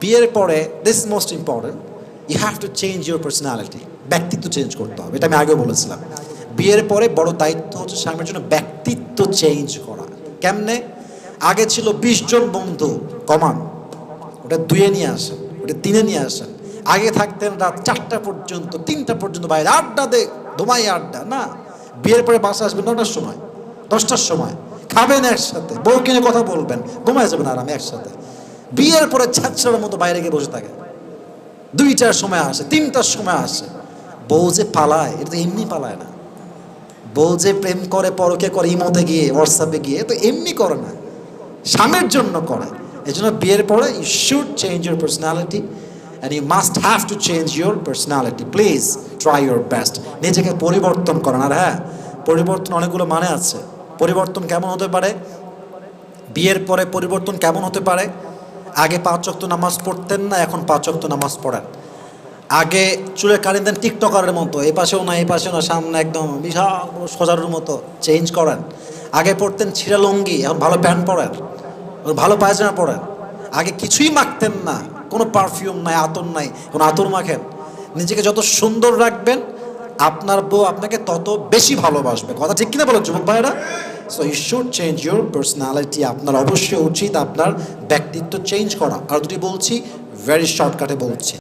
বিয়ের পরে this is most important, you have to change your personality. ব্যক্তিত্ব change করতে হবে, এটা আমি আগেও বলেছিলাম। বিয়ের পরে বড় দায়িত্ব হচ্ছে স্বামীর জন্য ব্যক্তিত্ব চেঞ্জ করা। কেমনে? আগে ছিল 20 জন বন্ধু, কমান ওটা 2-এ নিয়ে আসেন, ওটা 3-এ নিয়ে আসেন। আগে থাকতেন রাত 4টা পর্যন্ত, 3টা পর্যন্ত বাইরে আড্ডা দে, ধুমাই আড্ডা। না, বিয়ের পরে বাসা আসবেন 9টার সময়, 10টার সময়, খাবেন একসাথে, বউ কিনে কথা বলবেন, ঘুমায় যাবেন আরামে একসাথে। বিয়ের পরে ছাত্রের মতো বাইরে গিয়ে বসে থাকে, 2টার সময় আসে, 3টার সময় আসে। বউ যে পালায়, এটা তো এমনি পালায় না। বউ যে প্রেম করে, পরকে করে, ইমোতে গিয়ে, হোয়াটসঅ্যাপে গিয়ে, তো এমনি করে না, স্বামীর জন্য করে। এই জন্য বিয়ের পরে you should change your personality and you must have to change your personality. Please try your best, নিজেকে পরিবর্তন করেন। আর হ্যাঁ, পরিবর্তন অনেকগুলো মানে আছে। পরিবর্তন কেমন হতে পারে? বিয়ের পরে পরিবর্তন কেমন হতে পারে? আগে 5 ওয়াক্ত নামাজ পড়তেন না, এখন 5 ওয়াক্ত নামাজ পড়েন। আগে চুলে কারেন দেন টিকটকারের মতো, এই পাশেও না এই পাশেও না, সামনে একদম বিশাল সজারুর মতো, চেঞ্জ করেন। আগে পড়তেন ছিঁড়া লুঙ্গি, এখন ভালো প্যান্ট পরেন, ভালো পায়জামা পরেন। আগে কিছুই মাখতেন না, কোনো পারফিউম নাই, আতর নাই, কোনো আতর মাখেন। নিজেকে যত সুন্দর রাখবেন, আপনার বউ আপনাকে তত বেশি ভালোবাসবে। কথা ঠিক কিনা বলো যুবক ভাইরা? So you should change your personality. আপনার অবশ্যই উচিত আপনার ব্যক্তিত্ব চেঞ্জ করা। আর দুটি বলছি, ভেরি শর্টকাটে বলছি।